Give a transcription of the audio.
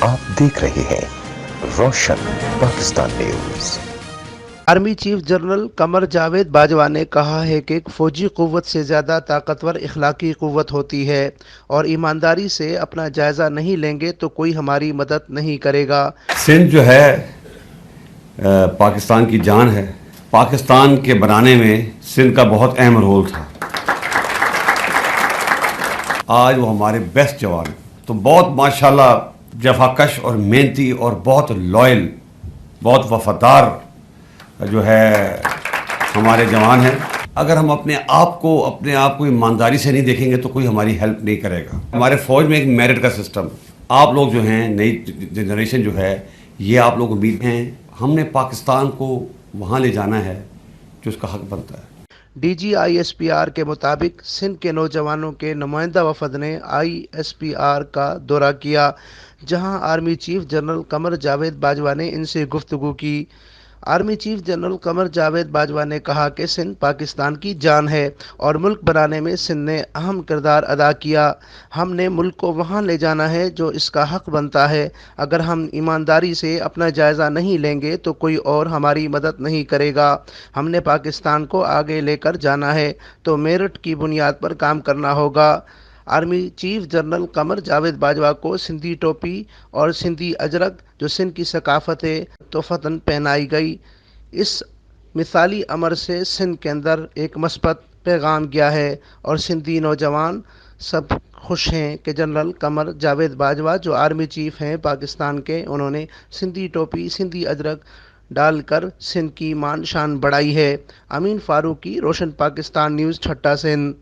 आप देख रहे हैं Roshan Pakistan news. Army chief general Qamar Javed Bajwa ने कहा है कि फौजी क़ुव्वत से ज़्यादा ताकतवर इखलाकी क़ुव्वत होती है और ईमानदारी से अपना जायज़ा नहीं लेंगे तो कोई हमारी मदद नहीं करेगा। सिंध जो है पाकिस्तान की जान है। पाकिस्तान के बनाने में सिंध का बहुत अहम रोल था। आज वो हमारे बेस्ट जवान, तो बहुत माशाल्लाह जफाकश और मेहनती और बहुत लॉयल, बहुत वफादार जो है हमारे जवान हैं। अगर हम अपने आप को ईमानदारी से नहीं देखेंगे तो कोई हमारी हेल्प नहीं करेगा। हमारे फौज में एक मेरिट का सिस्टम, आप लोग जो हैं, नई जनरेशन जो है, ये आप लोग उम्मीद हैं, हमने पाकिस्तान को वहाँ ले जाना है जो उसका हक बनता है। DGISPR के मुताबिक सिंध के नौजवानों के नुमाइंदा वफद ने ISPR का दौरा किया, जहां army chief general Qamar Javed Bajwa ने इनसे गुफ्तगू की। Army chief general Qamar Javed Bajwa ने कहा कि सिंध पाकिस्तान की जान है और मुल्क बनाने में सिंध ने अहम किरदार अदा किया। हमने मुल्क को वहाँ ले जाना है जो इसका हक बनता है। अगर हम ईमानदारी से अपना जायज़ा नहीं लेंगे तो कोई और हमारी मदद नहीं करेगा। हमने पाकिस्तान को आगे लेकर जाना है तो मेरिट की बुनियाद पर काम करना होगा। Army chief general Qamar Javed Bajwa को सिंधी टोपी और सिंधी अजरक जो सिंध की सकाफत है तोहफ़तन पहनाई गई। इस मिसाली अमर से सिंध के अंदर एक मस्बत पैगाम गया है और सिंधी नौजवान सब खुश हैं कि जनरल कमर जावेद बाजवा जो आर्मी चीफ हैं पाकिस्तान के, उन्होंने सिंधी टोपी सिंधी अजरक डालकर सिंध की मान शान बढ़ाई है। अमीन फारूकी, रोशन पाकिस्तान न्यूज़, ठट्टा सिंध।